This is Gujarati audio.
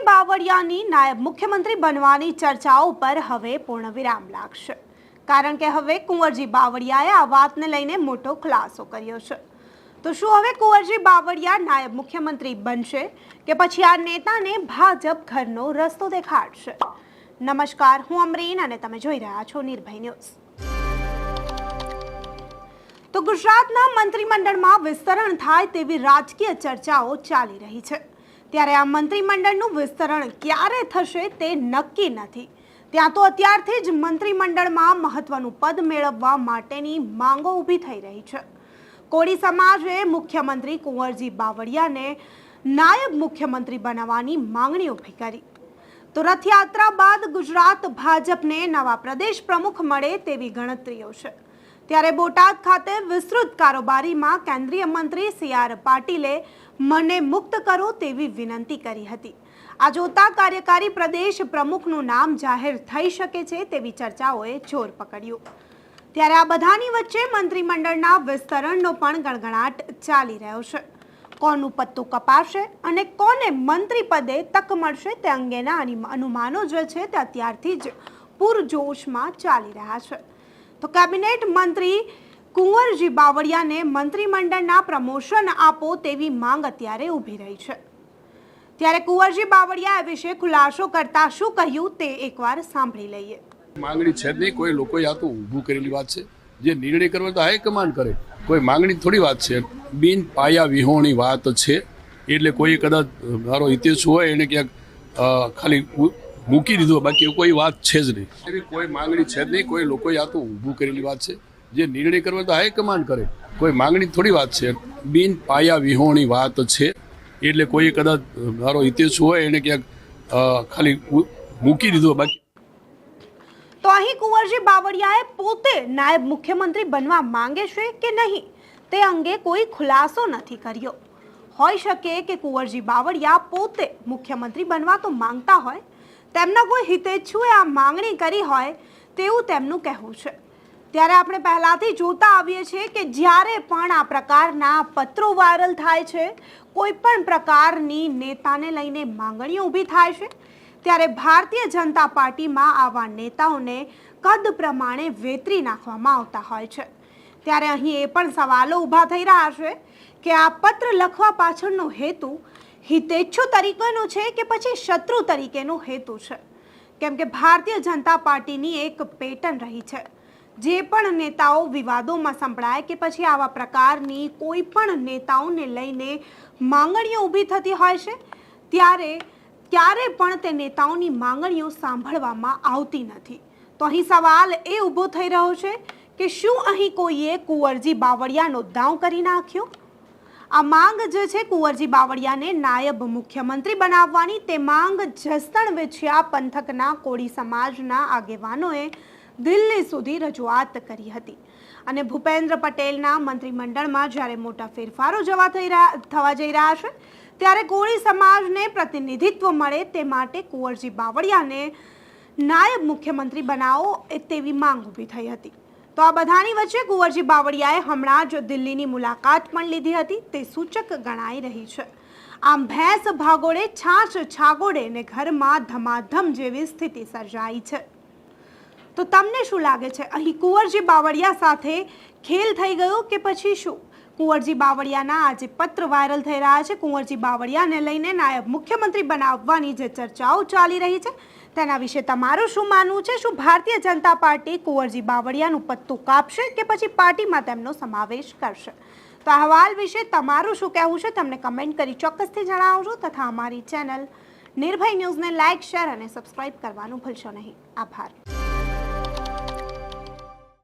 બાવળિયાની નાયબ મુખ્યમંત્રી બનવાની ચર્ચાઓ પર હવે પૂર્ણવિરામ લાગશે, કારણ કે હવે કુંવરજી બાવળિયાએ આ વાતને લઈને મોટો ખુલાસો કર્યો છે। તો શું હવે કુંવરજી બાવળિયા નાયબ મુખ્યમંત્રી બનશે કે પછી આ નેતાને ભાજપ ઘરનો રસ્તો દેખાડશે? નમસ્કાર, હું અમરીન અને તમે જોઈ રહ્યા છો નિર્ભય ન્યૂઝ। તો ગુજરાતના મંત્રીમંડળમાં વિસ્તરણ થાય તેવી રાજકીય ચર્ચાઓ ચાલી રહી છે, ત્યારે આ મંત્રીમંડળનું વિસ્તરણ ક્યારે થશે તે નક્કી નથી। ત્યાં તો અત્યારથી જ મંત્રીમંડળમાં મહત્વનું પદ મેળવવા માટેની માંગો ઊભી થઈ રહી છે। કોળી સમાજે મુખ્યમંત્રી કુંવરજી બાવળિયાને નાયબ મુખ્યમંત્રી બનાવવાની માંગણી ઊભી કરી। તો રથયાત્રા બાદ ગુજરાત ભાજપને નવા પ્રદેશ પ્રમુખ મળે તેવી ગણતરીઓ છે, ત્યારે બોટાદ ખાતે વિસ્તૃત કારોબારીમાં કેન્દ્રીય મંત્રી સી.આર. પાટીલે મને મુક્ત કરો તેવી વિનંતી કરી હતી। આ જોતા કાર્યકારી પ્રદેશ પ્રમુખનું નામ જાહેર થઈ શકે છે તેવી ચર્ચાઓએ જોર પકડ્યું। ત્યારે આ બધાની વચ્ચે મંત્રીમંડળના વિસ્તરણનો પણ ગણગણાટ ચાલી રહ્યો છે। કોનું પત્તું કપાશે અને કોને મંત્રી પદે તક મળશે તે અંગેના અનુમાનો જે છે તે અત્યારથી જ પૂરજોશમાં ચાલી રહ્યા છે। તો કેબિનેટ મંત્રી કુંવરજી બાવળિયાને મંત્રીમંડળના પ્રમોશન આપો તેવી માંગ અત્યારે ઊભી રહી છે। ત્યારે કુંવરજી બાવળિયા આ વિશે ખુલાસો કરતા શું કહ્યું તે એકવાર સાંભળી લઈએ। માંગણી છે જ નહીં, કોઈ લોકોએ આ તો ઊભું કરેલી વાત છે। જે નિર્ણય કરવો તો હાઈકમાન્ડ કરે, કોઈ માંગણી થોડી વાત છે। બિન પાયા વિહોણી વાત છે, એટલે કોઈ કદાચ મારો હિતેશ હોય એને ક્યાંક ખાલી મૂકી દીધો, બાકી કોઈ વાત છે જ નહીં। એવી કોઈ માંગણી છે જ નહીં, કોઈ લોકોએ આ તો ઊભું કરેલી વાત છે। જે નિર્ણય કરવો તો હાઈકમાન્ડ કરે, કોઈ માંગણી થોડી વાત છે। બિન પાયા વિહોણી વાત છે, એટલે કોઈ કદાચ મારો હિતેશ હોય એને ક્યાંક ખાલી મૂકી દીધો, બાકી। તો અહીં કુંવરજી બાવળિયાએ પોતે નાયબ મુખ્યમંત્રી બનવા માંગે છે કે નહીં તે અંગે કોઈ ખુલાસો નથી કર્યો। હોઈ શકે કે કુંવરજી બાવળિયા પોતે મુખ્યમંત્રી બનવા તો માંગતા હોય, તેમના કોઈ હિતેચ્છુએ આ માંગણી કરી હોય તેવું તેમનું કહેવું છે। ત્યારે આપણે પહેલાથી જોતા આવીએ છીએ કે જ્યારે પણ આ પ્રકારના પત્રો વાયરલ થાય છે, કોઈ પણ પ્રકારની નેતાને લઈને માંગણીઓ ઊભી થાય છે, ત્યારે ભારતીય જનતા પાર્ટીમાં આવા નેતાઓને કદ પ્રમાણે વેતરી નાખવામાં આવતા હોય છે। ત્યારે અહીં એ પણ સવાલો ઊભા થઈ રહ્યા છે કે આ પત્ર લખવા પાછળનો હેતુ હિતેચ્છુ તરીકેનો છે કે પછી શત્રુ તરીકેનો હેતુ છે? કેમ કે ભારતીય જનતા પાર્ટીની એક પેટર્ન રહી છે, જે પણ નેતાઓ વિવાદોમાં સંભળાય કે પછી આવા પ્રકારની કોઈ પણ નેતાઓને લઈને માંગણીઓ ઊભી થતી હોય છે, ત્યારે ક્યારે પણ તે નેતાઓની માંગણીઓ સાંભળવામાં આવતી નથી। તો અહીં સવાલ એ ઊભો થઈ રહ્યો છે કે શું અહીં કોઈએ કુંવરજી બાવળિયાનો દાવ કરી નાખ્યો? આ માંગ જે છે કુંવરજી બાવળિયાને નાયબ મુખ્યમંત્રી બનાવવાની, તે માંગ જસદણ વેછિયા પંથકના કોળી સમાજના આગેવાનોએ દિલ્હી સુધી રજૂઆત કરી હતી, અને ભૂપેન્દ્ર પટેલના મંત્રીમંડળમાં જ્યારે મોટા ફેરફારો થવા જઈ રહ્યા છે, ત્યારે કોળી સમાજને પ્રતિનિધિત્વ મળે તે માટે કુંવરજી બાવળિયાને નાયબ મુખ્યમંત્રી બનાવો તેવી માંગ ઊભી થઈ હતી। તો આ બધાની વચ્ચે કુંવરજી બાવળિયાએ હમણાં જ દિલ્હીની મુલાકાત પણ લીધી હતી, તે સૂચક ગણાઈ રહી છે। આમ ભેંસ ભાગોળે છાશ છાગોળે ને ઘરમાં ધમાધમ જેવી સ્થિતિ સર્જાઈ છે। તો તમને શું લાગે છે, અહીં કુંવરજી બાવળિયા સાથે ખેલ થઈ ગયો કે પછી શું? કુંવરજી બાવળિયાના આજે પત્ર વાયરલ થઈ રહ્યા છે, કુંવરજી બાવળિયાને લઈને નાયબ મુખ્યમંત્રી બનાવવાની જે ચર્ચાઓ ચાલી રહી છે તેના વિશે તમારું શું માનવું છે? શું ભારતીય જનતા પાર્ટી કુંવરજી બાવળિયાનું પત્તું કાપશે કે પછી પાર્ટીમાં તેમનો સમાવેશ કરશે? તો આ અહેવાલ વિશે તમારું શું કહેવું છે તમને કમેન્ટ કરી ચોક્કસથી જણાવજો, તથા અમારી ચેનલ નિર્ભય ન્યૂઝને લાઇક, શેર અને સબસ્ક્રાઇબ કરવાનું ભૂલશો નહીં। આભાર।